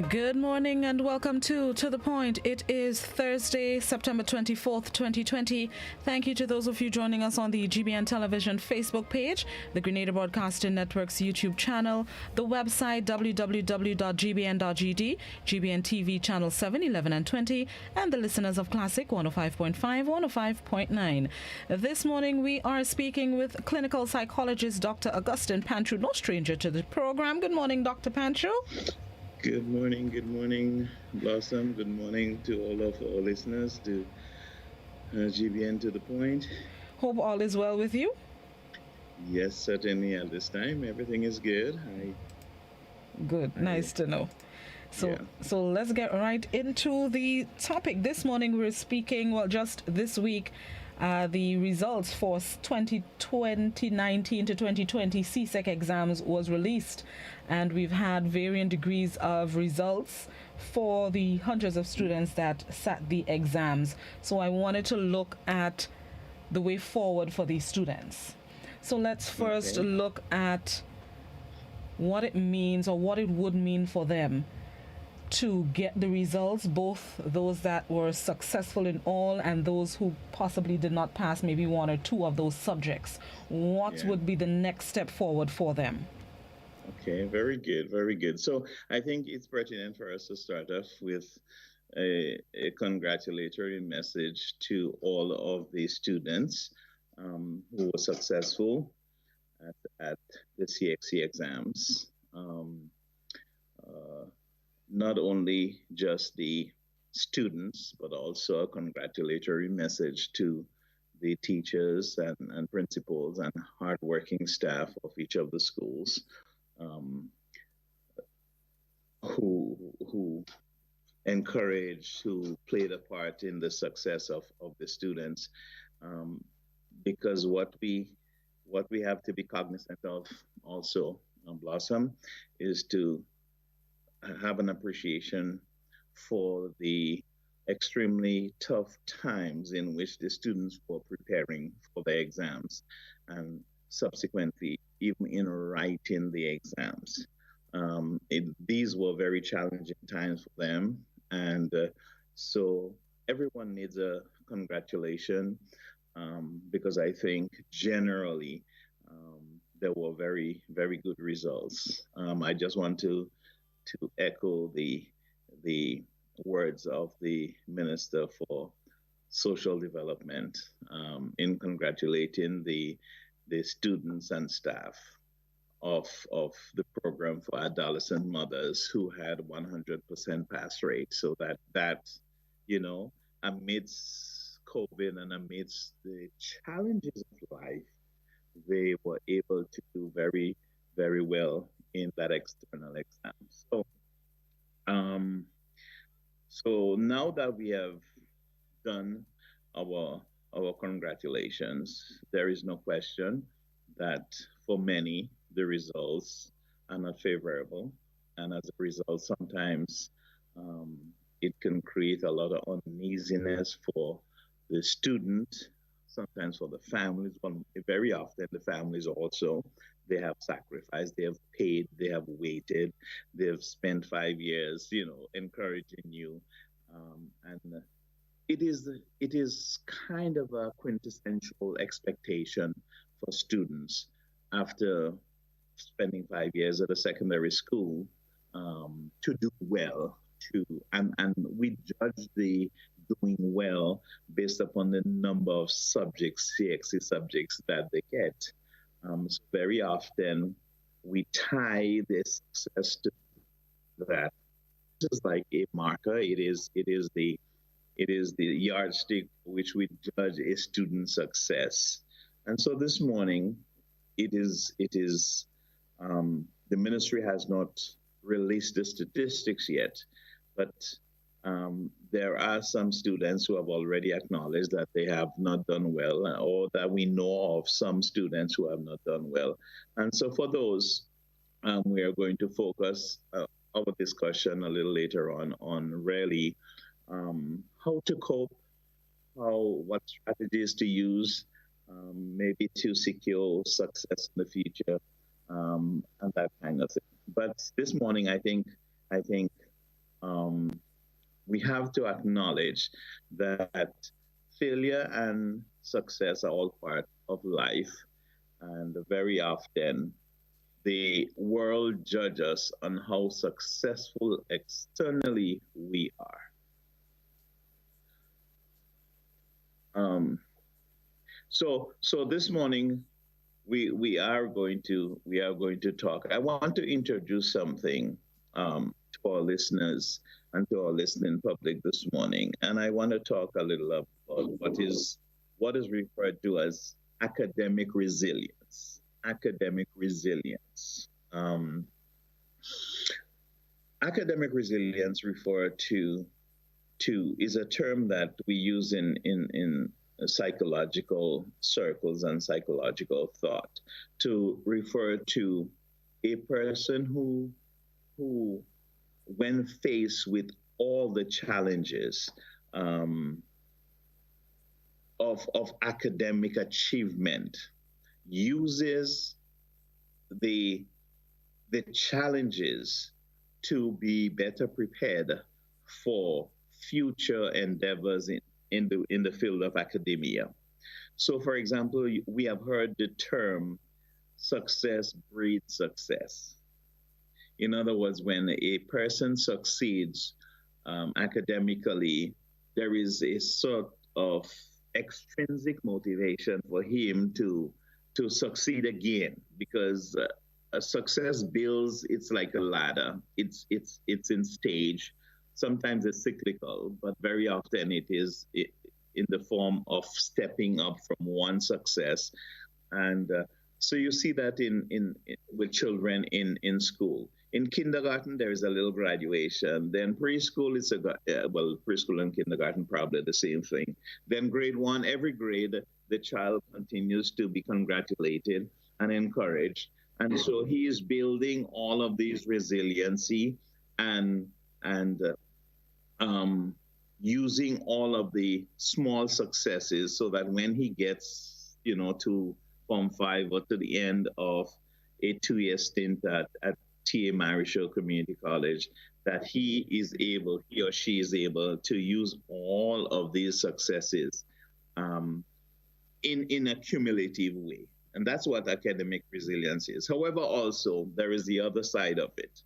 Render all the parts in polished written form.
Good morning and welcome to the Point. It is Thursday, September 24th, 2020. Thank you to those of you joining us on the GBN Television Facebook page, the Grenada Broadcasting Network's YouTube channel, the website www.gbn.gd, GBN TV channel 7, 11 and 20, and the listeners of Classic 105.5, 105.9. This morning we are speaking with clinical psychologist Dr. Augustine Panchoo, no stranger to the program. Good morning, Dr. Panchoo. Good morning, Blossom. Good morning to all of our listeners to GBN to the Point. Hope all is well with you. Yes, certainly at this time, everything is good. Good, nice to know. So let's get right into the topic. This morning we're speaking, just this week, the results for 2019 to 2020 CSEC exams was released, and we've had varying degrees of results for the hundreds of students that sat the exams. So I wanted to look at the way forward for these students. So let's first look at what it means, or what it would mean for them to get the results, both those that were successful in all and those who possibly did not pass maybe one or two of those subjects. What would be the next step forward for them? Okay, very good. So I think it's pertinent for us to start off with a congratulatory message to all of the students who were successful at the CXC exams. Not only just the students, but also a congratulatory message to the teachers and principals and hardworking staff of each of the schools who encouraged, who played a part in the success of the students. Because what we have to be cognizant of also, Blossom, is to have an appreciation for the extremely tough times in which the students were preparing for their exams, and subsequently even in writing the exams. These were very challenging times for them, and so everyone needs a congratulation, because I think generally there were very, very good results. I just want to echo the words of the Minister for Social Development in congratulating the students and staff of the program for adolescent mothers who had 100% pass rate. So that amidst COVID and amidst the challenges of life, they were able to do very, very well in that external exam. So now that we have done our congratulations, there is no question that for many the results are not favorable, and as a result, sometimes it can create a lot of uneasiness for the student, sometimes for the families, but very often the families also. They have sacrificed, they have paid, they have waited, they've spent 5 years, encouraging you. And it is kind of a quintessential expectation for students after spending 5 years at a secondary school to do well, and we judge the doing well based upon the number of subjects, CXC subjects that they get. So very often we tie this success to that. Just like a marker, it is the yardstick which we judge a student success. And so this morning, the ministry has not released the statistics yet, but there are some students who have already acknowledged that they have not done well, or that we know of some students who have not done well. And so for those, we are going to focus our discussion a little later on really how to cope, what strategies to use, maybe to secure success in the future, and that kind of thing. But this morning, I think Um, we have to acknowledge that failure and success are all part of life, and very often the world judges us on how successful externally we are. Um, so this morning we are going to talk. I want to introduce something to our listeners and to our listening public this morning, and I want to talk a little about what is referred to as academic resilience. Academic resilience. Academic resilience refer to is a term that we use in psychological circles and psychological thought to refer to a person who when faced with all the challenges um, of academic achievement uses the the challenges to be better prepared for future endeavors in the field of academia. So, for example, we have heard the term success breeds success. In other words, when a person succeeds academically, there is a sort of extrinsic motivation for him to succeed again because a success builds. It's like a ladder. It's in stage. Sometimes it's cyclical, but very often it is in the form of stepping up from one success. And so you see that in with children in school. In kindergarten, there is a little graduation. Then preschool is well, preschool and kindergarten probably the same thing. Then grade one, every grade, the child continues to be congratulated and encouraged, and so he is building all of these resiliency and and using all of the small successes so that when he gets, to Form 5 or to the end of a 2-year stint at TA Marischal Community College, that he or she is able to use all of these successes um, in a cumulative way. And that's what academic resilience is. However, also, there is the other side of it.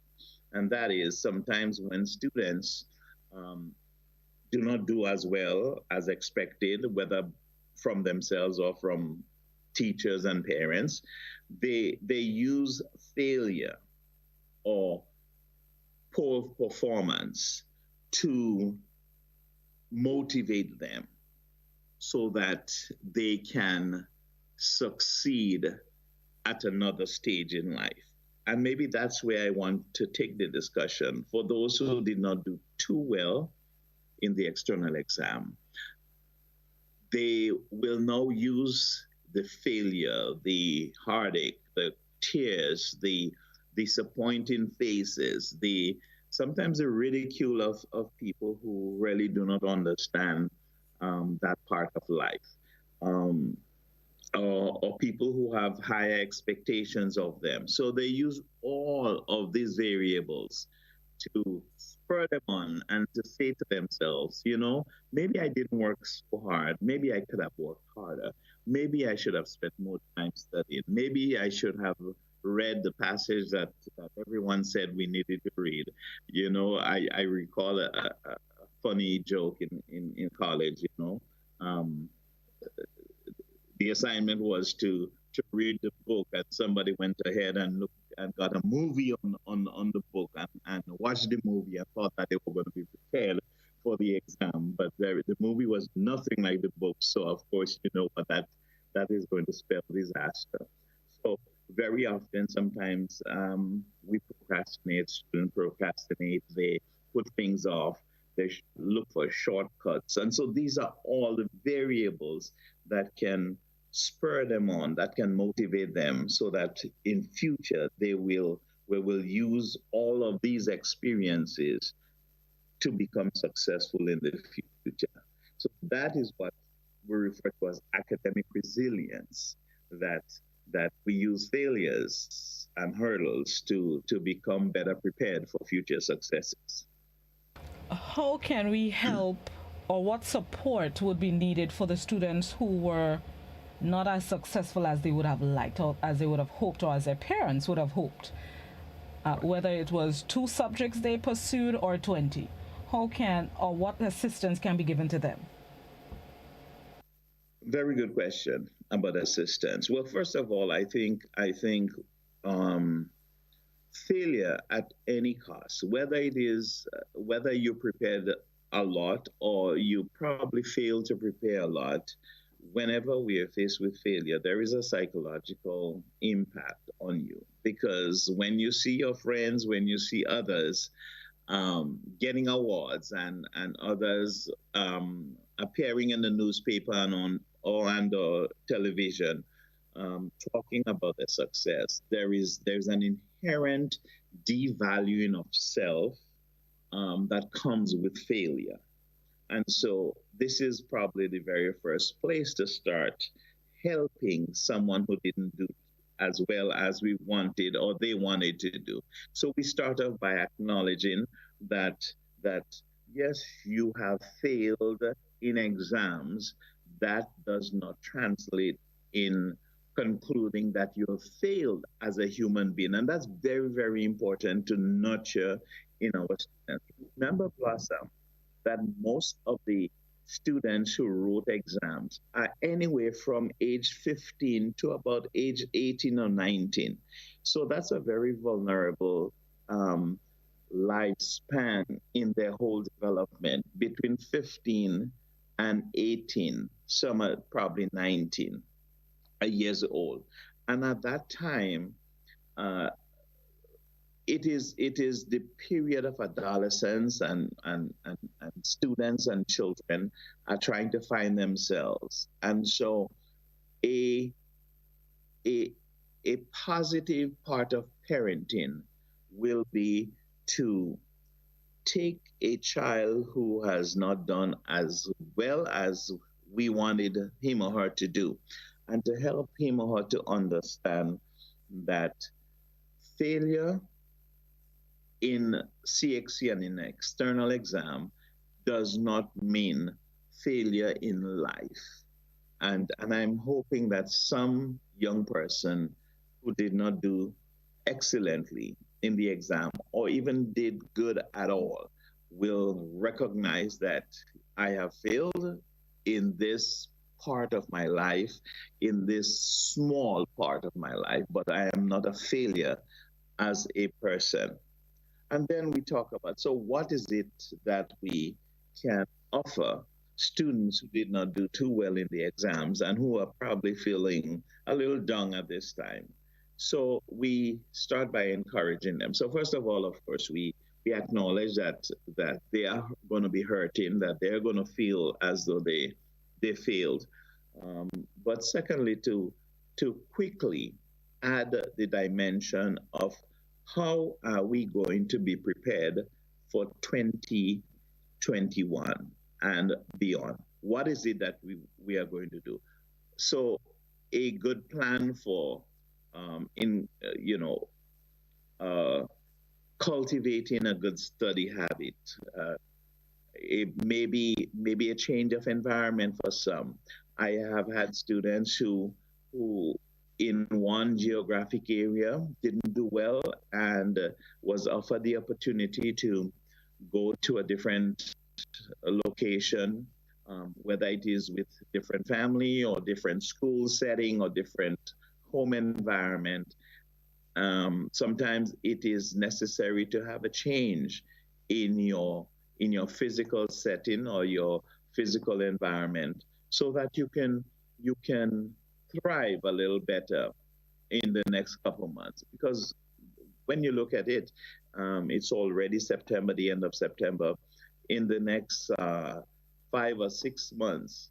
And that is sometimes when students um, do not do as well as expected, whether from themselves or from teachers and parents, they use failure or poor performance to motivate them so that they can succeed at another stage in life. And maybe that's where I want to take the discussion. For those who did not do too well in the external exam, they will now use the failure, the heartache, the tears, the disappointing faces, the sometimes the ridicule of people who really do not understand that part of life. Um, or people who have higher expectations of them. So they use all of these variables to spur them on and to say to themselves, maybe I didn't work so hard. Maybe I could have worked harder. Maybe I should have spent more time studying. Maybe I should have read the passage that everyone said we needed to read. I recall a funny joke in college, Um, the assignment was to read the book, and somebody went ahead and looked and got a movie on the book and watched the movie and thought that they were going to be prepared for the exam, but the movie was nothing like the book. So of course, what that is going to spell disaster. So very often, sometimes we procrastinate. Students procrastinate. They put things off. They look for shortcuts, and so these are all the variables that can spur them on, that can motivate them so that in future we will use all of these experiences to become successful in the future. So that is what we refer to as academic resilience, that we use failures and hurdles to become better prepared for future successes. How can we help, or what support would be needed for the students who were not as successful as they would have liked, or as they would have hoped, or as their parents would have hoped? Whether it was 2 subjects they pursued or 20. How can, or what assistance can be given to them? Very good question about assistance. Well, first of all, I think um, failure at any cost, whether it is whether you prepared a lot or you probably failed to prepare a lot, whenever we are faced with failure, there is a psychological impact on you, because when you see your friends, when you see others getting awards, and others appearing in the newspaper and on or and television, talking about their success, there's an inherent devaluing of self that comes with failure. And so this is probably the very first place to start helping someone who didn't do as well as we wanted or they wanted to do. So we start off by acknowledging that that yes, you have failed in exams. That does not translate in concluding that you have failed as a human being. And that's very, very important to nurture in our students. Remember, Blossom, that most of the students who wrote exams are anywhere from age 15 to about age 18 or 19. So that's a very vulnerable um, lifespan in their whole development, between 15 and 18. Some are probably 19 years old. And at that time, uh, it is the period of adolescence, and students and children are trying to find themselves. And so a a a positive part of parenting will be to take a child who has not done as well as we wanted him or her to do, and to help him or her to understand that failure in CXC and in external exam does not mean failure in life. And I'm hoping that some young person who did not do excellently in the exam or even did good at all will recognize that I have failed in this part of my life, in this small part of my life, but I am not a failure as a person. And then we talk about, so what is it that we can offer students who did not do too well in the exams and who are probably feeling a little down at this time? So we start by encouraging them. So first of all, of course, we acknowledge that they are going to be hurting, that they're going to feel as though they failed. Um, but secondly, to quickly add the dimension of how are we going to be prepared for 2021 and beyond? What is it that we are going to do? So a good plan for in uh, cultivating a good study habit. It maybe a change of environment for some. I have had students who in one geographic area didn't do well, and was offered the opportunity to go to a different location, whether it is with different family or different school setting or different home environment. Sometimes it is necessary to have a change in your physical setting or your physical environment, so that you can thrive a little better in the next couple months. Because when you look at it, it's already September, the end of September. In the next 5 or 6 months,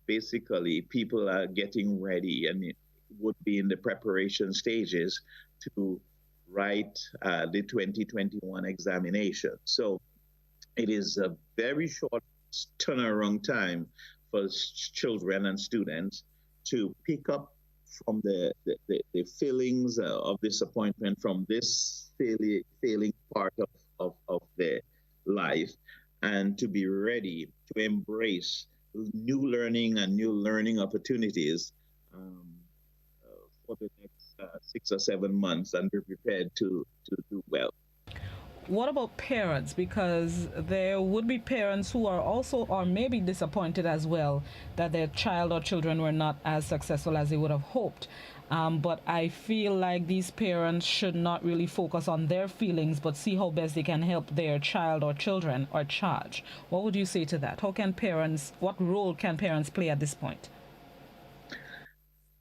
basically, people are getting ready and it would be in the preparation stages to write the 2021 examination. So it is a very short turnaround time for children and students to pick up from the feelings of disappointment from this failing part of their life, and to be ready to embrace new learning and new learning opportunities um, for the next 6 or 7 months and be prepared to do well. What about parents? Because there would be parents who are also, or maybe disappointed as well, that their child or children were not as successful as they would have hoped. But I feel like these parents should not really focus on their feelings, but see how best they can help their child or children or charge. What would you say to that? How can parents, what role can parents play at this point?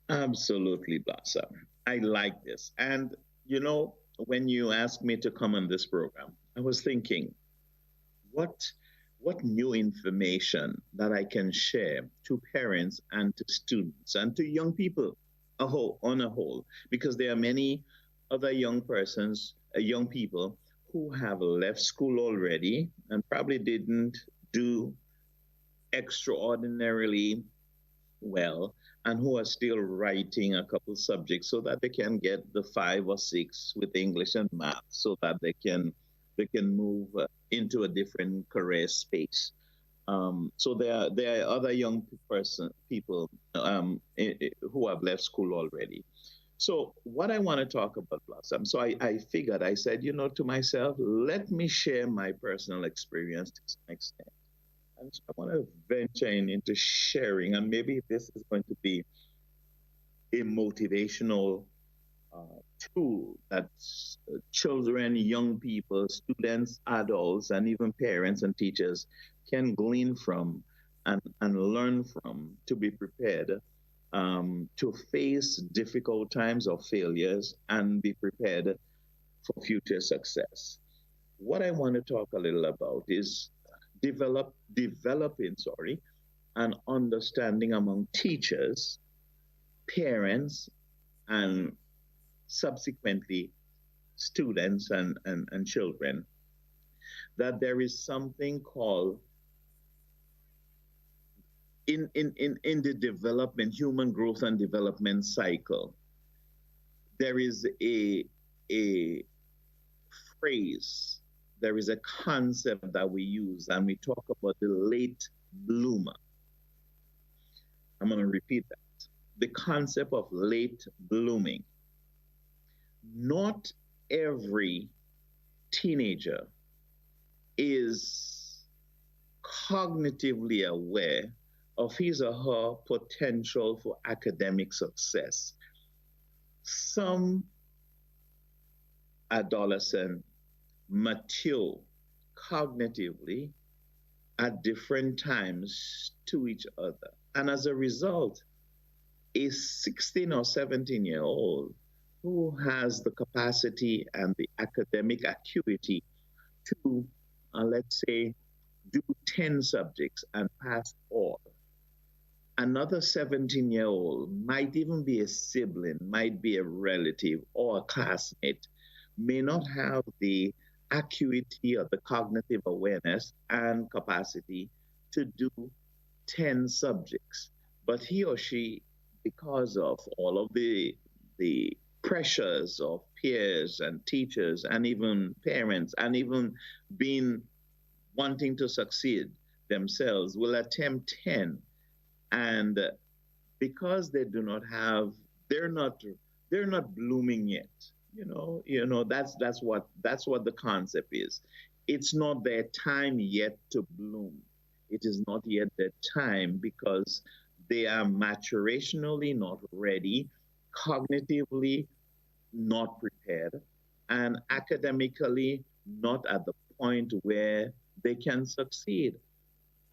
Absolutely, Blossom. I like this. And, when you asked me to come on this program, I was thinking, what what new information that I can share to parents and to students and to young people on a whole, because there are many other young people who have left school already and probably didn't do extraordinarily well and who are still writing a couple subjects so that they can get the 5 or 6 with English and math so that they can move into a different career space. So there are other young people who have left school already. So what I want to talk about, Blossom. So I figured, I said, to myself, let me share my personal experience to some extent. And so I want to venture into sharing, and maybe this is going to be a motivational tool that children, young people, students, adults, and even parents and teachers can glean from and learn from to be prepared to face difficult times or failures and be prepared for future success. What I want to talk a little about is developing, an understanding among teachers, parents, and subsequently students and children, that there is something called in the development, human growth and development cycle, there is a phrase, there is a concept that we use, and we talk about the late bloomer. I'm going to repeat that. The concept of late blooming. Not every teenager is cognitively aware of his or her potential for academic success. Some adolescents mature cognitively at different times to each other. And as a result, a 16 or 17-year-old who has the capacity and the academic acuity to, let's say, do 10 subjects and pass all. Another 17-year-old might even be a sibling, might be a relative or a classmate, may not have the acuity or the cognitive awareness and capacity to do 10 subjects. But he or she, because of all of the pressures of peers and teachers and even parents and even being wanting to succeed themselves, will attempt 10. And because they do not have, they're not blooming yet. That's what the concept is. It's not their time yet to bloom. It is not yet their time because they are maturationally not ready, cognitively not prepared, and academically not at the point where they can succeed.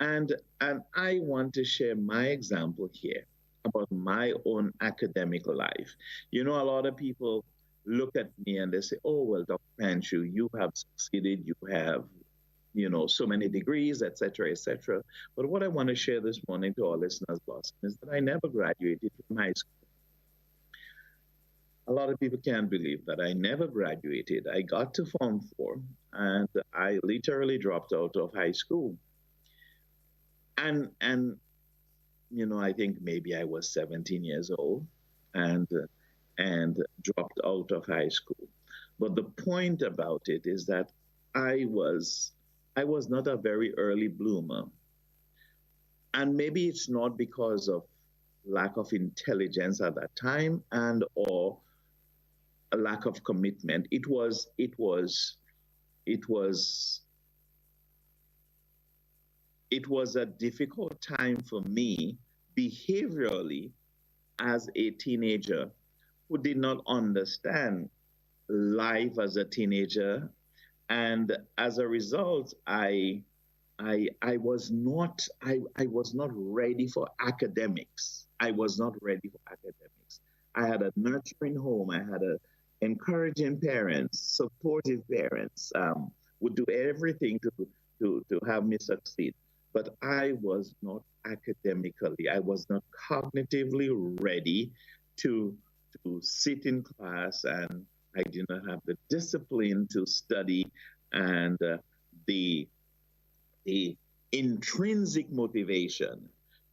And I want to share my example here about my own academic life. A lot of people look at me and they say, "Oh, well, Dr. Panchoo, you have succeeded, you have, so many degrees, etc., etc." But what I want to share this morning to our listeners, Blossom, is that I never graduated from high school. A lot of people can't believe that I never graduated. I got to Form 4 and I literally dropped out of high school. And I think maybe I was 17 years old and dropped out of high school. But the point about it is that I was I was not a very early bloomer. And maybe it's not because of lack of intelligence at that time and or a lack of commitment. It was a difficult time for me behaviorally as a teenager who did not understand life as a teenager. And as a result, I was not ready for academics. I was not ready for academics. I had a nurturing home. I had a encouraging parents, supportive parents, would do everything to have me succeed. But I was not academically, I was not cognitively ready to sit in class, and I did not have the discipline to study and the intrinsic motivation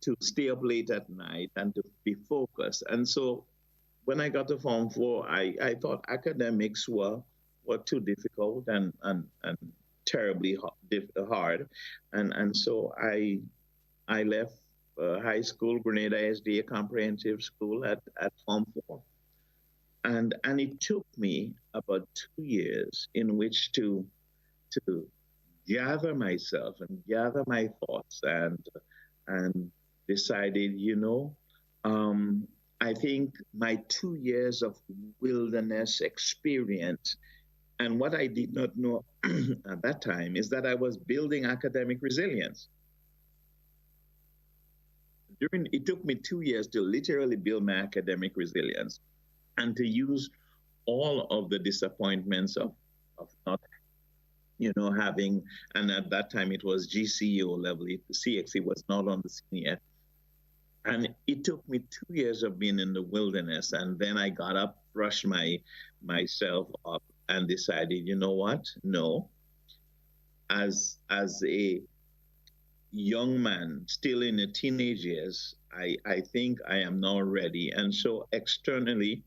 to stay up late at night and to be focused. And so when I got to Form 4, I thought academics were too difficult and terribly hard. And so I left high school, Grenada SDA Comprehensive School at Form 4. And it took me about 2 years in which to gather myself and gather my thoughts and decided, I think my 2 years of wilderness experience, and what I did not know at that time is that I was building academic resilience. It took me 2 years to literally build my academic resilience and to use all of the disappointments of not having, and at that time it was GCO level, CXC was not on the scene yet. And it took me 2 years of being in the wilderness, and then I got up, brushed myself up, and decided, you know what? No. As a young man, still in the teenage years, I think I am now ready. And so externally,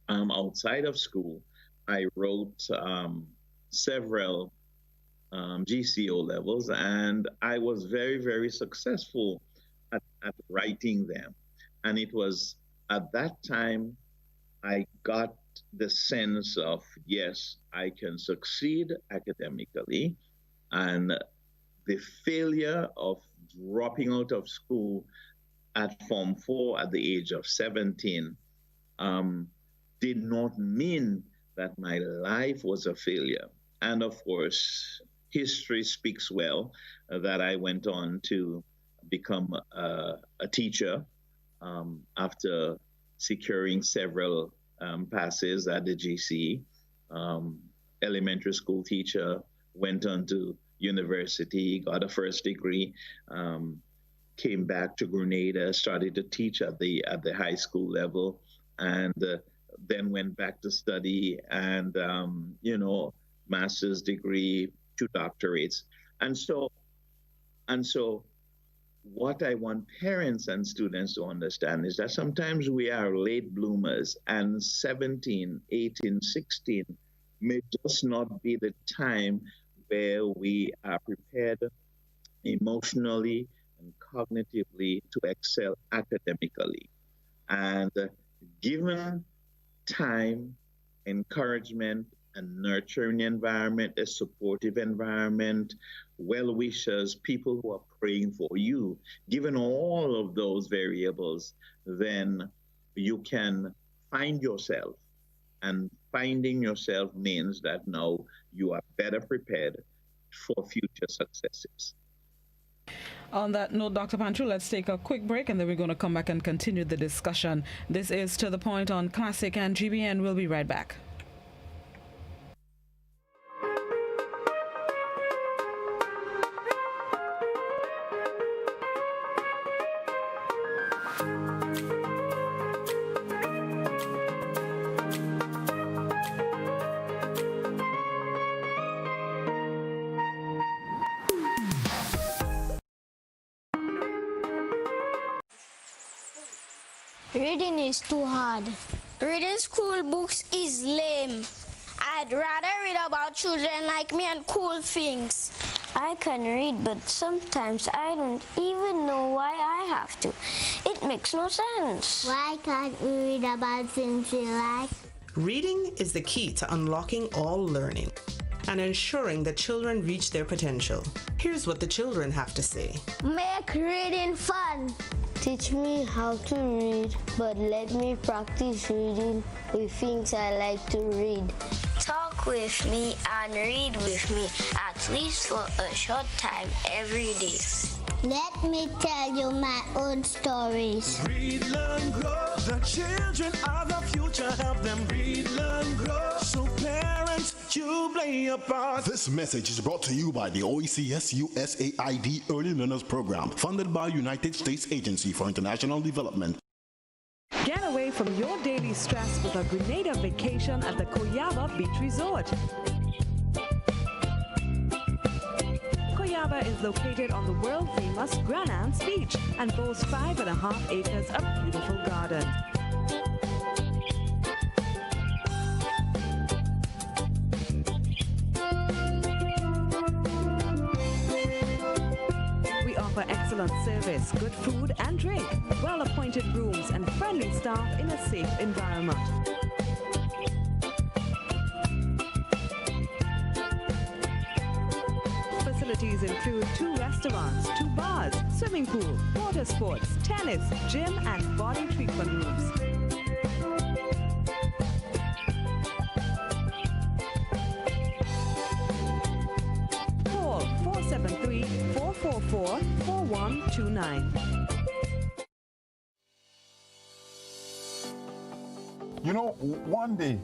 outside of school, I wrote several GCO levels, and I was very, very successful at writing them. And it was at that time I got the sense of, yes, I can succeed academically. And the failure of dropping out of school at Form 4 at the age of 17 did not mean that my life was a failure. And of course, history speaks well that I went on to become a teacher after securing several passes at the GC. Elementary school teacher, went on to university, got a first degree, came back to Grenada, started to teach at the high school level, and then went back to study and master's degree, 2 doctorates. And so what I want parents and students to understand is that sometimes we are late bloomers, and 17, 18, 16 may just not be the time where we are prepared emotionally and cognitively to excel academically. And given time, encouragement, and nurturing environment, a supportive environment, well-wishers, people who are praying for you, given all of those variables, then you can find yourself. And finding yourself means that now you are better prepared for future successes. On that note, Dr. Panchoo, let's take a quick break and then we're going to come back and continue the discussion. This is To The Point on Classic and GBN. We'll be right back. Reading is too hard. Reading school books is lame. I'd rather read about children like me and cool things. I can read, but sometimes I don't even know why I have to. It makes no sense. Why can't we read about things we like? Reading is the key to unlocking all learning and ensuring that children reach their potential. Here's what the children have to say. Make reading fun. Teach me how to read, but let me practice reading with things I like to read. Talk with me and read with me, at least for a short time every day. Let me tell you my own stories. Read, learn, grow. The children are the future. Help them read, learn, grow. So parents, you play a part. This message is brought to you by the OECS USAID Early Learners Program, funded by United States Agency for International Development. Get away from your daily stress with a Grenada vacation at the Coyaba Beach Resort. Coyaba is located on the world-famous Grand Anse Beach and boasts 5.5 acres of beautiful garden. We offer excellent service, good food and drink, well-appointed rooms and friendly staff in a safe environment. Facilities include 2 restaurants, 2 bars, swimming pool, water sports, tennis, gym and body treatment rooms. Call 473-444-4129. You know, one day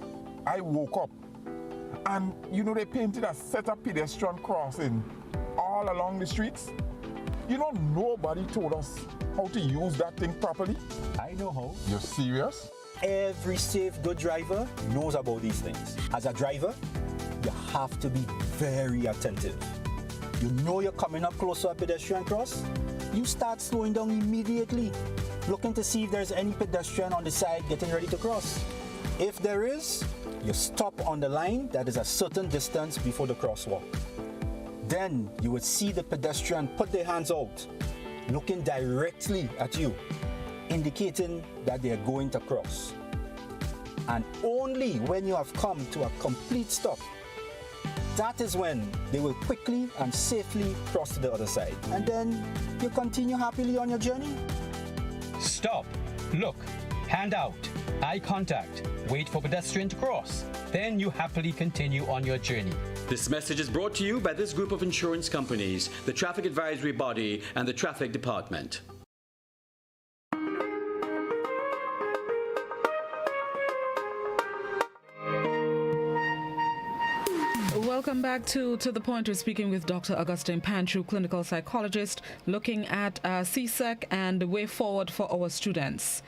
I woke up and, you know, they painted a set of pedestrian crossing all along the streets. You know, nobody told us how to use that thing properly. I know how. You're serious? Every safe, good driver knows about these things. As a driver, you have to be very attentive. You know you're coming up close to a pedestrian cross, you start slowing down immediately, looking to see if there's any pedestrian on the side getting ready to cross. If there is, you stop on the line that is a certain distance before the crosswalk. Then you would see the pedestrian put their hands out, looking directly at you, indicating that they are going to cross. And only when you have come to a complete stop, that is when they will quickly and safely cross to the other side. And then you continue happily on your journey. Stop, look, hand out, eye contact, wait for pedestrian to cross. Then you happily continue on your journey. This message is brought to you by this group of insurance companies, the Traffic Advisory Body, and the Traffic Department. Welcome back to The Point. We're speaking with Dr. Augustine Panchoo, clinical psychologist, looking at CSEC and the way forward for our students.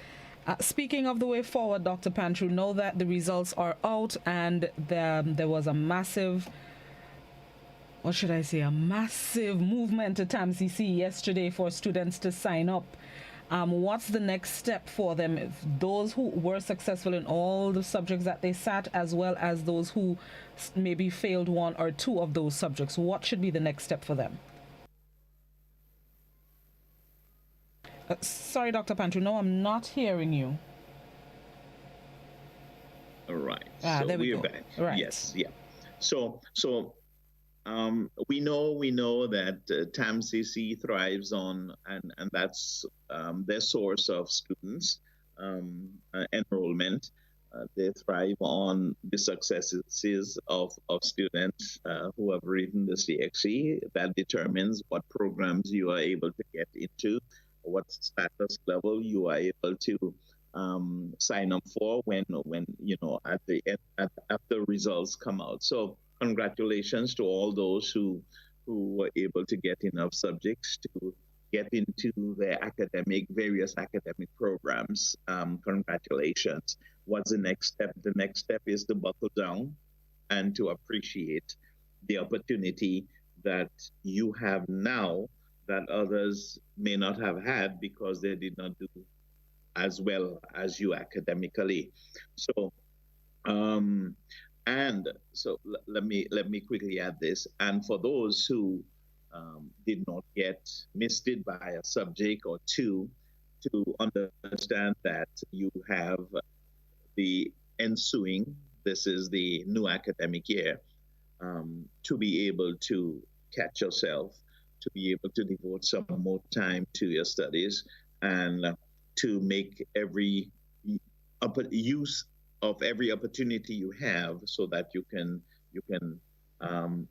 Speaking of the way forward, Dr. Panchoo, know that the results are out and there was a massive, what should I say, a massive movement at TAMCC yesterday for students to sign up. What's the next step for them? If those who were successful in all the subjects that they sat, as well as those who maybe failed 1 or 2 of those subjects, what should be the next step for them? Sorry, Dr. Panchoo, no, I'm not hearing you. All right. So there we go. Back. Right. Yes. Yeah. So we know that TAMCC thrives on, and that's their source of students enrollment. They thrive on the successes of students who have written the CXC. That determines what programs you are able to get into, what status level you are able to sign up for when you know at the end after results come out. So congratulations to all those who were able to get enough subjects to get into their various academic programs. Congratulations. What's the next step? The next step is to buckle down and to appreciate the opportunity that you have now that others may not have had because they did not do as well as you academically. So, let me quickly add this. And for those who did not get missed it by a subject or two, to understand that you have the ensuing, this is the new academic year, to be able to catch yourself, to be able to devote some more time to your studies, and to make every use of every opportunity you have, so that you can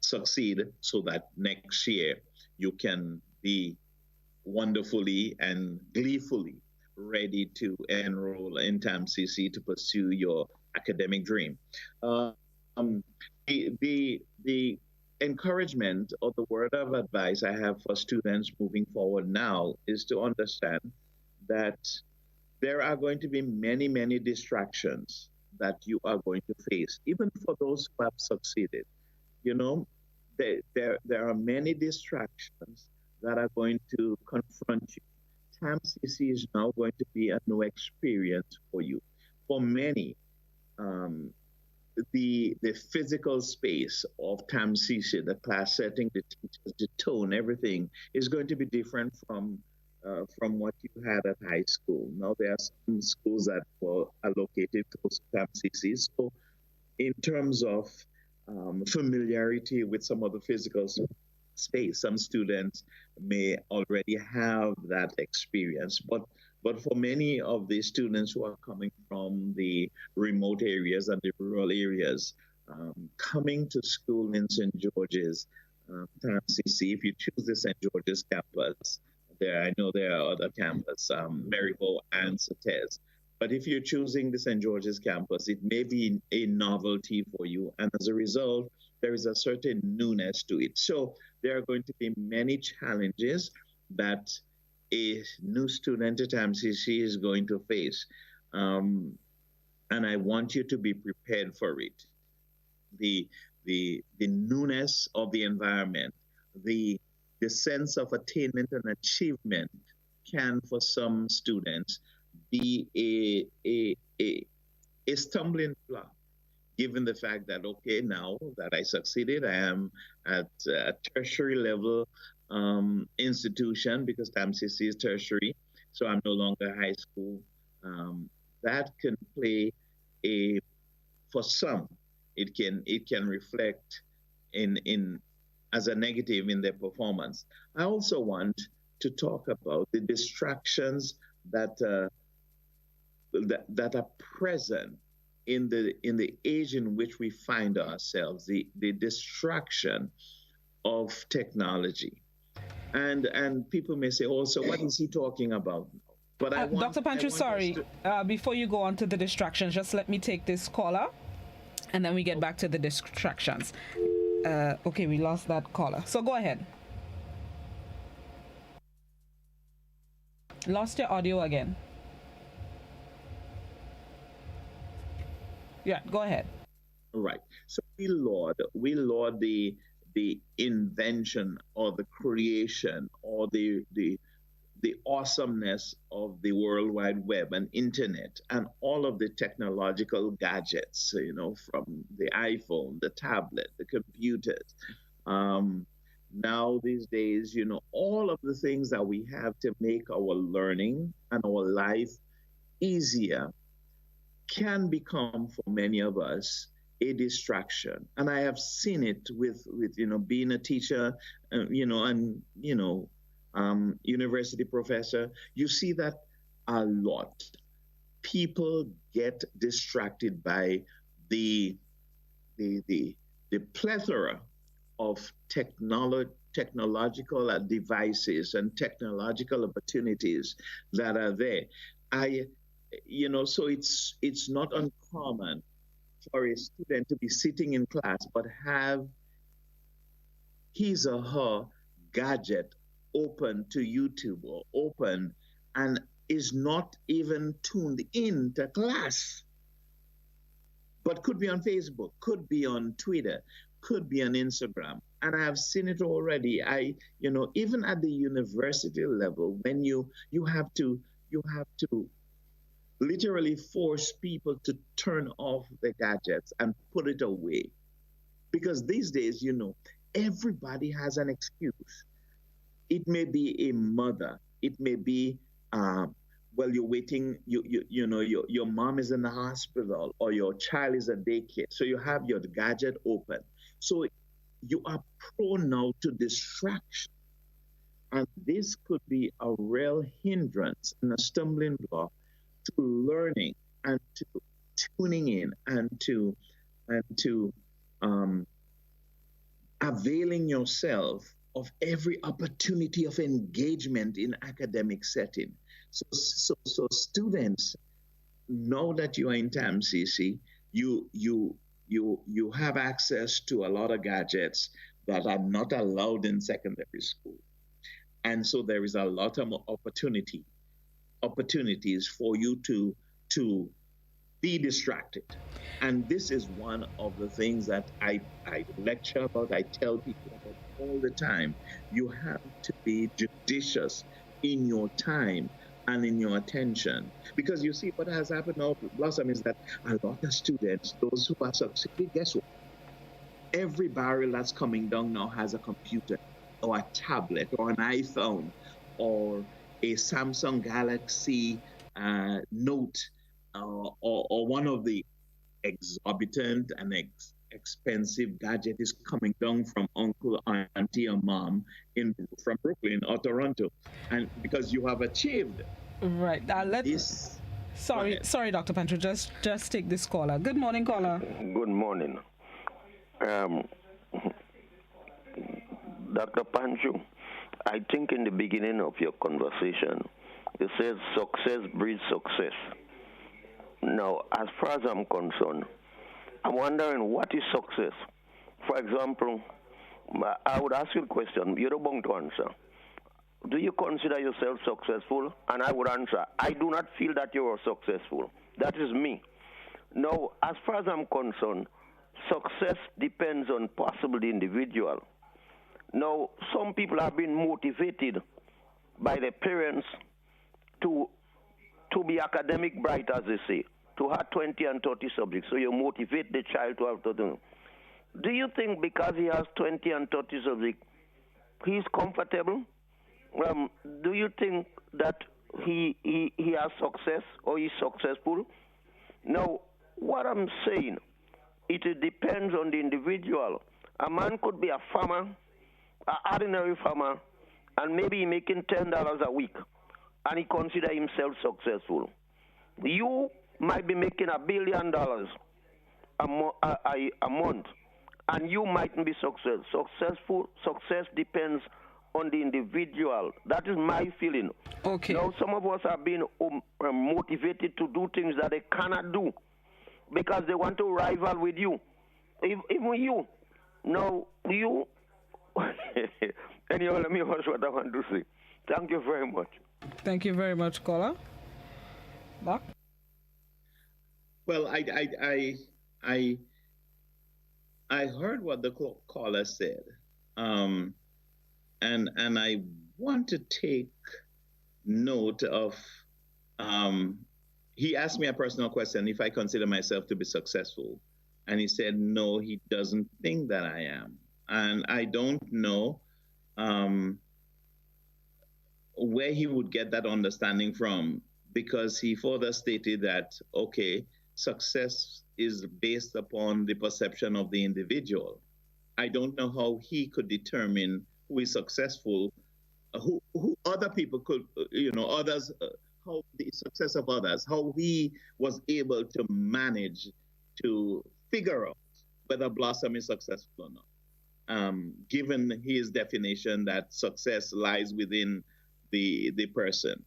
succeed, so that next year you can be wonderfully and gleefully ready to enroll in TAMCC to pursue your academic dream. The encouragement or the word of advice I have for students moving forward now is to understand that there are going to be many, many distractions that you are going to face, even for those who have succeeded. You know, there are many distractions that are going to confront you. TAMCC is now going to be a new experience for you. For many, the physical space of TAMCC, the class setting, the teachers, the tone, everything is going to be different from what you had at high school. Now there are some schools that are located close to TAMCC. So in terms of familiarity with some of the physical space, some students may already have that experience. But for many of the students who are coming from the remote areas and the rural areas, coming to school in St. George's, TAMCC, if you choose the St. George's campus, I know there are other campuses, Maryville and Sates. But if you're choosing the St. George's campus, it may be a novelty for you. And as a result, there is a certain newness to it. So there are going to be many challenges that a new student at TAMCC is going to face. And I want you to be prepared for it. The newness of the environment, the sense of attainment and achievement can, for some students, be a stumbling block, given the fact that, okay, now that I succeeded, I am at a tertiary level institution, because TAMCC is tertiary, so I'm no longer high school. That can play for some, it can reflect in as a negative in their performance. I also want to talk about the distractions that are present in the age in which we find ourselves, the distraction of technology. And people may say, oh, so what is he talking about? But Dr. Panchoo, sorry, before you go on to the distractions, just let me take this caller, and then we get back to the distractions. Okay, we lost that caller. So go ahead. Lost your audio again. Yeah, go ahead. Right. So we laud the invention or the creation or the awesomeness of the World Wide Web and internet and all of the technological gadgets, you know, from the iPhone, the tablet, the computers. Now these days, you know, all of the things that we have to make our learning and our life easier can become, for many of us, a distraction. And I have seen it with you know, being a teacher, you know, and, you know, university professor. You see that a lot. People get distracted by the plethora of technological devices and technological opportunities that are there. You know, so it's not uncommon for a student to be sitting in class but have his or her gadget open to YouTube or open and is not even tuned in to class, but could be on Facebook, could be on Twitter, could be on Instagram. And I have seen it already. You know, even at the university level, when you have to literally force people to turn off the gadgets and put it away. Because these days, you know, everybody has an excuse. It may be a mother. It may be, well, you're waiting, you know, your mom is in the hospital or your child is at daycare. So you have your gadget open. So you are prone now to distraction. And this could be a real hindrance and a stumbling block to learning and to tuning in and to availing yourself of every opportunity of engagement in academic setting. So students, know that you are in TAMCC, you have access to a lot of gadgets that are not allowed in secondary school. And so there is a lot of opportunities for you to be distracted. And this is one of the things that I lecture about, I tell people about all the time. You have to be judicious in your time and in your attention. Because you see, what has happened now, Blossom, is that a lot of students, those who are succeeding, guess what? Every barrel that's coming down now has a computer or a tablet or an iPhone or a Samsung Galaxy Note or one of the exorbitant and expensive gadget is coming down from uncle, auntie, or mom from Brooklyn or Toronto, and because you have achieved. Right. Sorry, Dr. Panchoo. Just take this caller. Good morning, caller. Good morning, Dr. Panchoo. I think in the beginning of your conversation, you said success breeds success. Now, as far as I'm concerned, I'm wondering what is success. For example, I would ask you a question. You're going to answer. Do you consider yourself successful? And I would answer, I do not feel that you are successful. That is me. Now, as far as I'm concerned, success depends on possibly the individual. Now, some people have been motivated by their parents to be academic bright, as they say, to have 20 and 30 subjects. So you motivate the child to have 30. Do you think because he has 20 and 30 subjects, he's comfortable? Do you think that he has success or he's successful? Now, what I'm saying, it depends on the individual. A man could be a farmer, an ordinary farmer, and maybe making $10 a week, and he consider himself successful. You might be making $1 billion a month, and you mightn't be successful. Success depends on the individual. That is my feeling. Okay. Now, some of us are being motivated to do things that they cannot do because they want to rival with you. Even you. Now, you... Anyway, let me watch what I want to say. Thank you very much. Thank you very much, caller. Doc? Well, I heard what the caller said, and I want to take note of. He asked me a personal question: if I consider myself to be successful, and he said no, he doesn't think that I am, and I don't know where he would get that understanding from, because he further stated that, okay, success is based upon the perception of the individual. I don't know how he could determine who is successful, who other people could, others, how the success of others, how he was able to manage to figure out whether Blossom is successful or not. Given his definition that success lies within the person.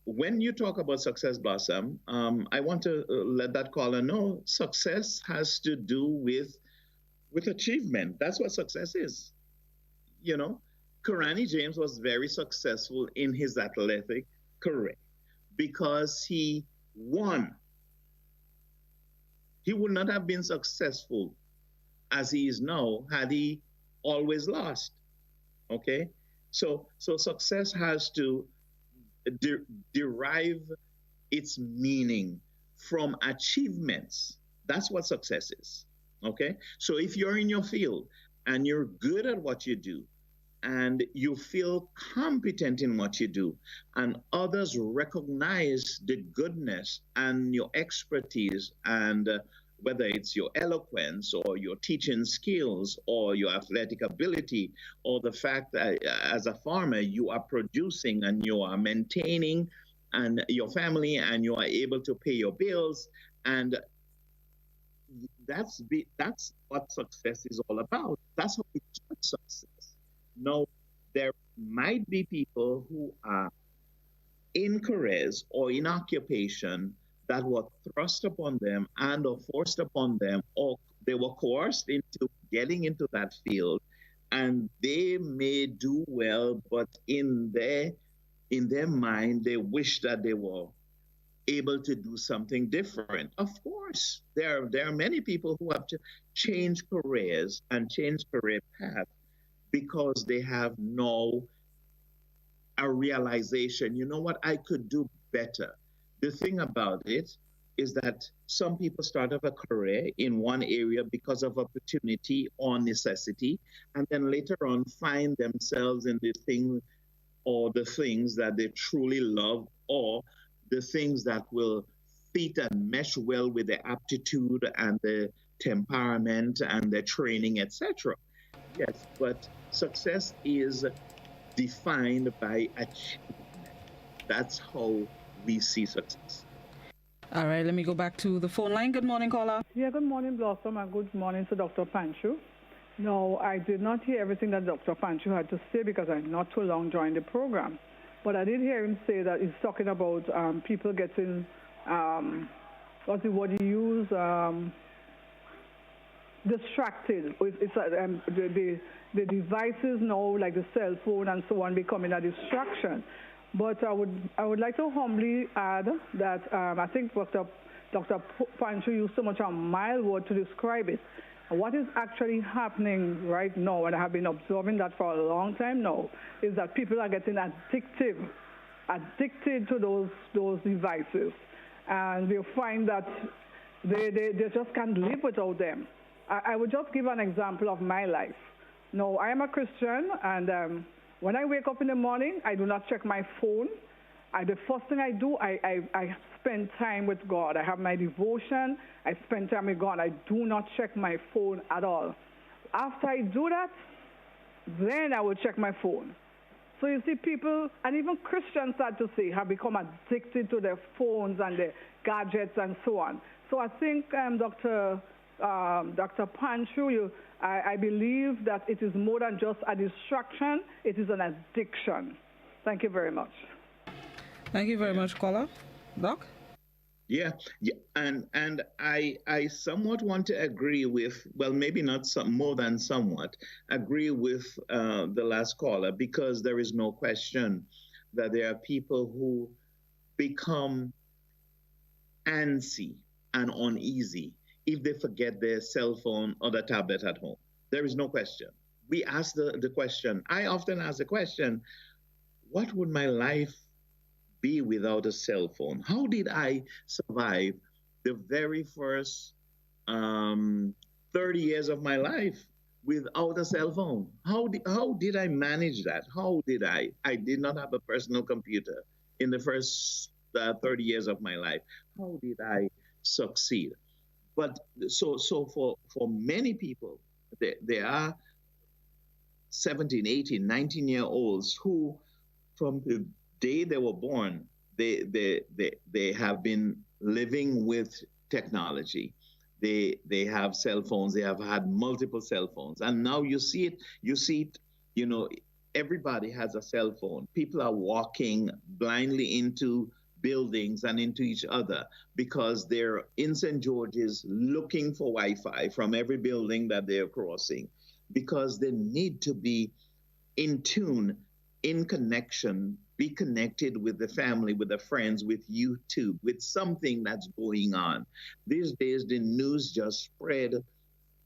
When you talk about success, Blossom, I want to let that caller know success has to do with achievement. That's what success is. Karani James was very successful in his athletic career because he won. He would not have been successful as he is now had he always lost. Okay? So success has to derive its meaning from achievements. That's what success is. Okay? So if you're in your field and you're good at what you do, and you feel competent in what you do, and others recognize the goodness and your expertise, and whether it's your eloquence or your teaching skills or your athletic ability, or the fact that as a farmer you are producing and you are maintaining and your family and you are able to pay your bills, and that's what success is all about. That's how we judge success. No, there might be people who are in careers or in occupation that were thrust upon them and or forced upon them, or they were coerced into getting into that field, and they may do well, but in their mind they wish that they were able to do something different. Of course, there are many people who have to change careers and change career paths because they have no a realization, you know what, I could do better. The thing about it is that some people start off a career in one area because of opportunity or necessity, and then later on find themselves in the thing or the things that they truly love, or the things that will fit and mesh well with their aptitude and their temperament and their training, etc. Yes, but success is defined by achievement. That's how we see success. All right, let me go back to the phone line. Good morning, caller. Yeah, good morning, Blossom, and good morning to Dr. Panchoo. No, I did not hear everything that Dr. Panchoo had to say because I'm not too long joined the program. But I did hear him say that he's talking about people getting, what's the word he used? Distracted. It's the devices now, like the cell phone and so on, becoming a distraction. But I would like to humbly add that I think Dr. Panchoo used so much a mild word to describe it. What is actually happening right now, and I have been observing that for a long time now, is that people are getting addicted to those devices. And we'll find that they just can't live without them. I would just give an example of my life. No, I am a Christian, and when I wake up in the morning, I do not check my phone. The first thing I do, I spend time with God. I have my devotion. I spend time with God. I do not check my phone at all. After I do that, then I will check my phone. So you see, people, and even Christians, sad to say, have become addicted to their phones and their gadgets and so on. So I think, Dr. Panchoo, I believe that it is more than just a distraction. It is an addiction. Thank you very much. Thank you very much, caller. Doc? Yeah, and I somewhat want to agree with, well, maybe not more than somewhat, agree with the last caller, because there is no question that there are people who become antsy and uneasy if they forget their cell phone or the tablet at home. There is no question. We ask the question, I often ask the question, what would my life be without a cell phone? How did I survive the very first 30 years of my life without a cell phone? How did I manage that? How did I? I did not have a personal computer in the first 30 years of my life. How did I succeed? But so for many people, there are 17, 18, 19-year-olds who, from the day they were born, they have been living with technology. They have cell phones. They have had multiple cell phones, and now you see it. You know, everybody has a cell phone. People are walking blindly into buildings and into each other because they're in St. George's looking for Wi-Fi from every building that they're crossing, because they need to be in tune, in connection, be connected with the family, with the friends, with YouTube, with something that's going on. These days, the news just spread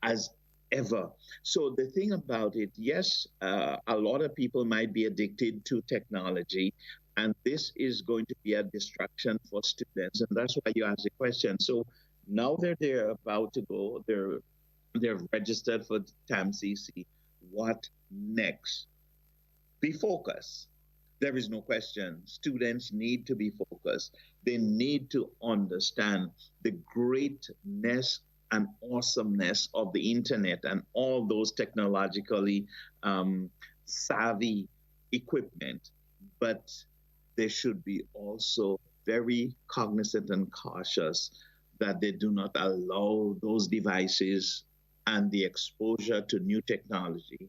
as ever. So the thing about it, yes, a lot of people might be addicted to technology, and this is going to be a distraction for students, and that's why you asked the question. So now they're about to go, they're registered for TAMCC. What next? be focused. There is no question. Students need to be focused. They need to understand the greatness and awesomeness of the internet and all those technologically savvy equipment. But they should be also very cognizant and cautious that they do not allow those devices and the exposure to new technology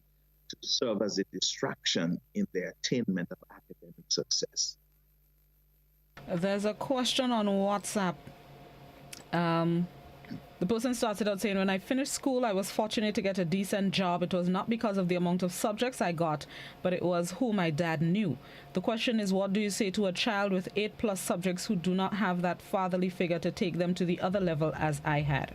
to serve as a distraction in the attainment of academic success. There's a question on WhatsApp. The person started out saying, when I finished school, I was fortunate to get a decent job. It was not because of the amount of subjects I got, but it was who my dad knew. The question is, what do you say to a child with 8+ subjects who do not have that fatherly figure to take them to the other level as I had?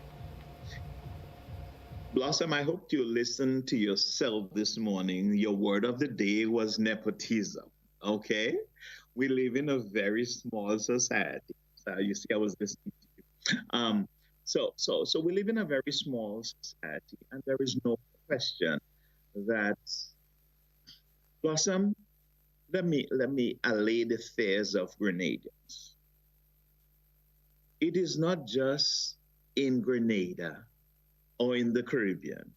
Blossom, I hope you listened to yourself this morning. Your word of the day was nepotism, okay? We live in a very small society. So you see, I was listening to you. So we live in a very small society, and there is no question that, Blossom, let me allay the fears of Grenadians. It is not just in Grenada or in the Caribbean.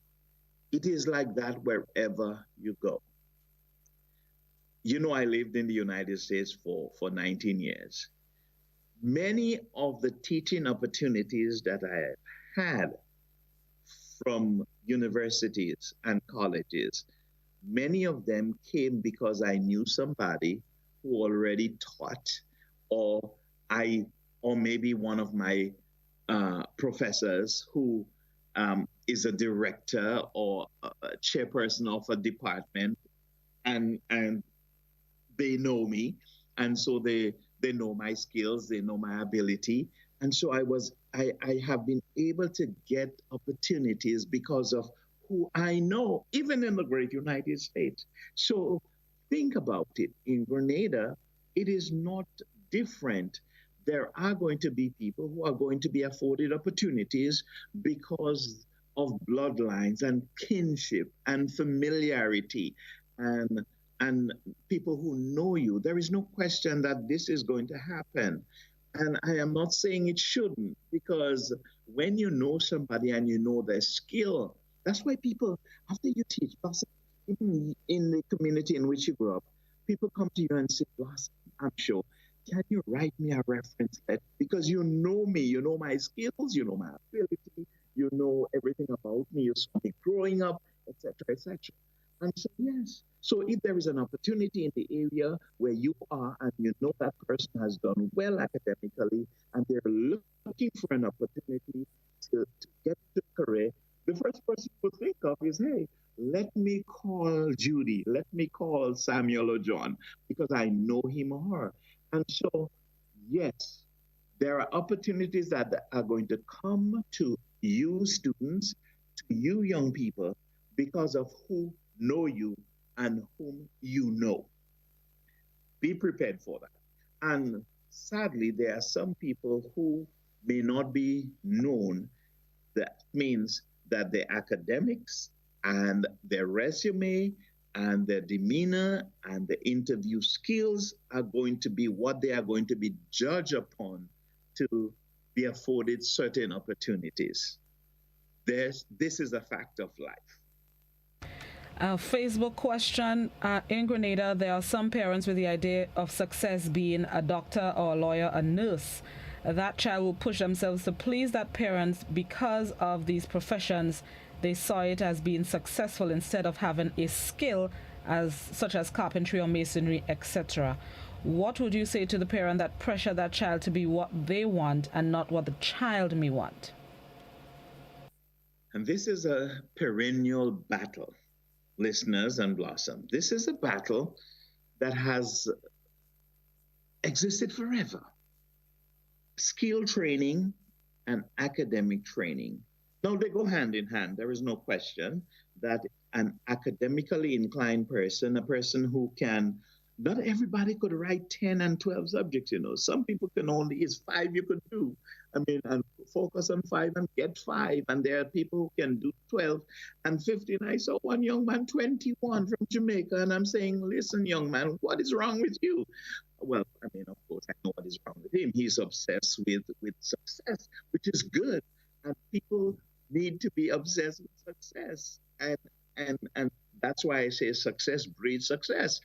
It is like that wherever you go. You know, I lived in the United States for 19 years. Many of the teaching opportunities that I had from universities and colleges, many of them came because I knew somebody who already taught, or maybe one of my professors who is a director or a chairperson of a department, and they know me, and so they know my skills, they know my ability. And so I have been able to get opportunities because of who I know, even in the great United States. So think about it. In Grenada, it is not different. There are going to be people who are going to be afforded opportunities because of bloodlines and kinship and familiarity and people who know you. There is no question that this is going to happen. And I am not saying it shouldn't, because when you know somebody and you know their skill, that's why people, after you teach, even in the community in which you grew up, people come to you and say, Blossom, I'm sure, can you write me a reference letter? Because you know me, you know my skills, you know my ability, you know everything about me, you saw me growing up, etc., etc. And so, yes. So if there is an opportunity in the area where you are and you know that person has done well academically and they're looking for an opportunity to get to a career, the first person you would think of is, hey, let me call Judy, let me call Samuel or John, because I know him or her. And so, yes, there are opportunities that are going to come to you students, to you young people, because of who know you and whom you know. Be prepared for that. And sadly, there are some people who may not be known. That means that their academics and their resume and their demeanor and the interview skills are going to be what they are going to be judged upon to be afforded certain opportunities. This is a fact of life. Facebook question. In Grenada, there are some parents with the idea of success being a doctor or a lawyer, a nurse. That child will push themselves to please that parent because of these professions. They saw it as being successful instead of having a skill such as carpentry or masonry, etc. What would you say to the parent that pressure that child to be what they want and not what the child may want? And this is a perennial battle, listeners and Blossom. This is a battle that has existed forever. Skill training and academic training. Now, they go hand in hand. There is no question that an academically inclined person, a person who can Not everybody could write 10 and 12 subjects, Some people can only, it's 5 you could do. And focus on 5 and get 5. And there are people who can do 12 and 15. I saw one young man, 21 from Jamaica, and I'm saying, listen, young man, what is wrong with you? Well, of course, I know what is wrong with him. He's obsessed with success, which is good. And people need to be obsessed with success. And that's why I say success breeds success.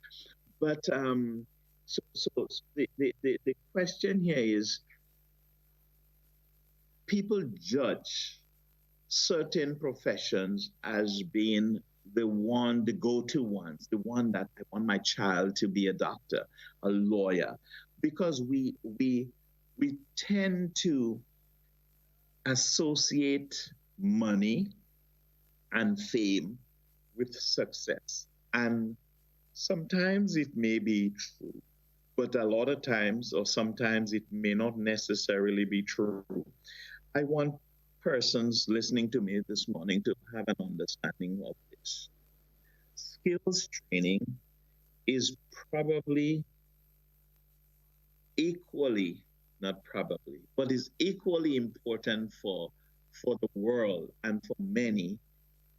But so the question here is, people judge certain professions as being the go-to ones, the one that I want my child to be a doctor, a lawyer, because we tend to associate money and fame with success. And sometimes it may be true, but a lot of times, or sometimes it may not necessarily be true. I want persons listening to me this morning to have an understanding of this. Skills training is probably equally, not probably, but is equally important for the world and for many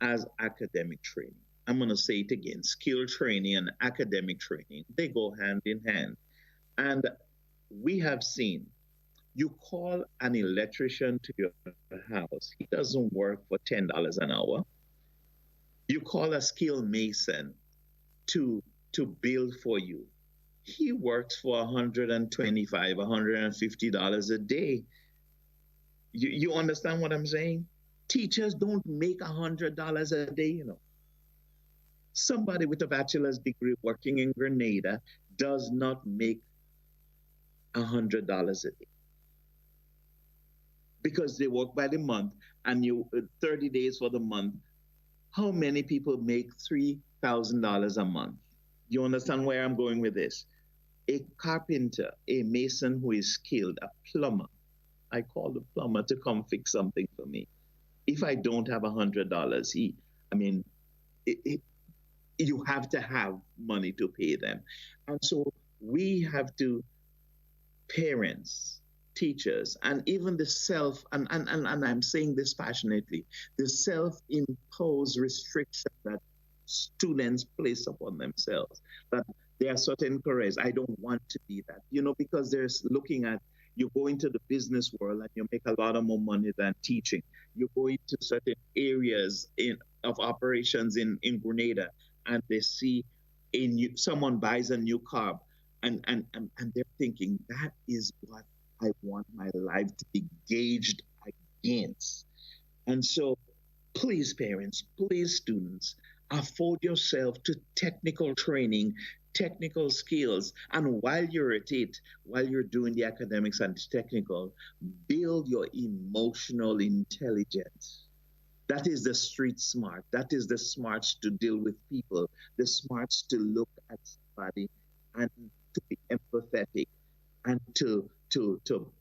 as academic training. I'm going to say it again, skill training and academic training, they go hand in hand. And we have seen, you call an electrician to your house, he doesn't work for $10 an hour. You call a skilled mason to build for you, he works for $125, $150 a day. You understand what I'm saying? Teachers don't make $100 a day, Somebody with a bachelor's degree working in Grenada does not make $100 a day, because they work by the month, and 30 days for the month. How many people make $3,000 a month? You understand where I'm going with this? A carpenter, a mason who is skilled, a plumber. I call the plumber to come fix something for me. If I don't have $100, you have to have money to pay them. And so we have to, parents, teachers, and even the and I'm saying this passionately, the self-imposed restriction that students place upon themselves, that there are certain careers, I don't want to be that, because there's looking at, you go into the business world and you make a lot of more money than teaching. You go into certain areas of operations in Grenada, and they see someone buys a new car, and they're thinking, that is what I want my life to be gauged against. And so please, parents, please, students, afford yourself to technical training, technical skills. And while you're at it, while you're doing the academics and technical, build your emotional intelligence. That is the street smart. That is the smarts to deal with people, the smarts to look at somebody and to be empathetic, and to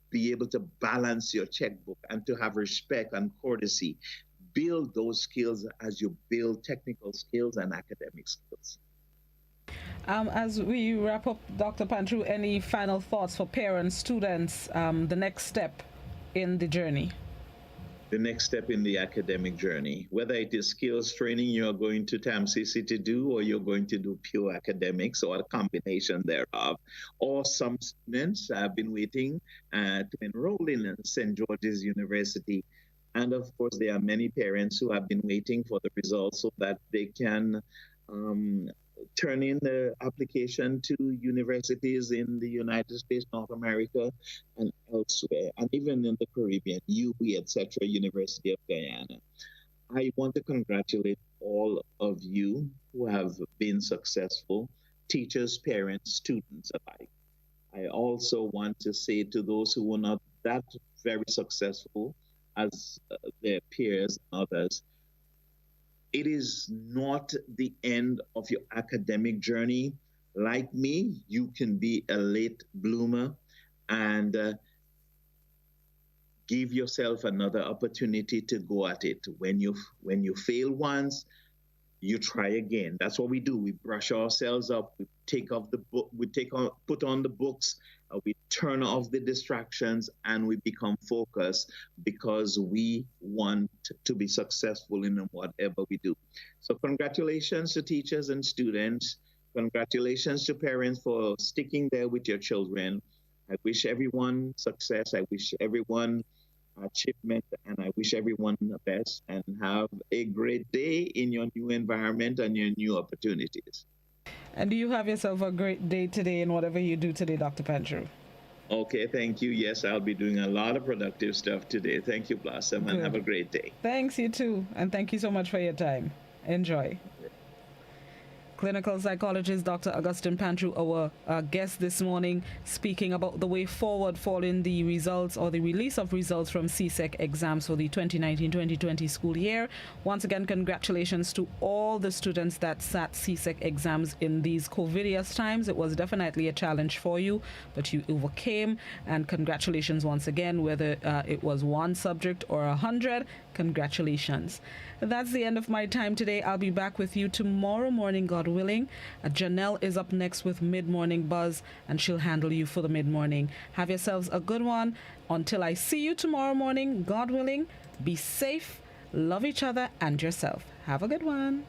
be able to balance your checkbook and to have respect and courtesy. Build those skills as you build technical skills and academic skills. As we wrap up, Dr. Panchoo, any final thoughts for parents, students, the next step in the journey? The next step in the academic journey, whether it is skills training you're going to TAMCC to do, or you're going to do pure academics, or a combination thereof, or some students have been waiting to enroll in St. George's University. And of course, there are many parents who have been waiting for the results so that they can turn in the application to universities in the United States, North America, and elsewhere, and even in the Caribbean, UWI, etc., University of Guyana. I want to congratulate all of you who have been successful, teachers, parents, students alike. I also want to say to those who were not that very successful as their peers and others, it is not the end of your academic journey. Like me, you can be a late bloomer and give yourself another opportunity to go at it. When you fail once, you try again. That's what we do. We brush ourselves up. We take off the book. Put on the books. We turn off the distractions, and we become focused because we want to be successful in whatever we do. So congratulations to teachers and students. Congratulations to parents for sticking there with your children. I wish everyone success. I wish everyone achievement, and I wish everyone the best, and have a great day in your new environment and your new opportunities. And do you have yourself a great day today in whatever you do today, Dr. Panchoo? Okay, thank you. Yes, I'll be doing a lot of productive stuff today. Thank you, Blossom, and have a great day. Thanks, you too. And thank you so much for your time. Enjoy. Clinical psychologist Dr. Augustine Panchoo, our guest this morning, speaking about the way forward following the results or the release of results from CSEC exams for the 2019-2020 school year. Once again, congratulations to all the students that sat CSEC exams in these COVIDious times. It was definitely a challenge for you, but you overcame, and congratulations once again, whether it was one subject or 100. Congratulations. That's the end of my time today. I'll be back with you tomorrow morning, God willing. Janelle is up next with Mid-Morning Buzz, and she'll handle you for the mid-morning. Have yourselves a good one. Until I see you tomorrow morning, God willing, be safe, love each other and yourself. Have a good one.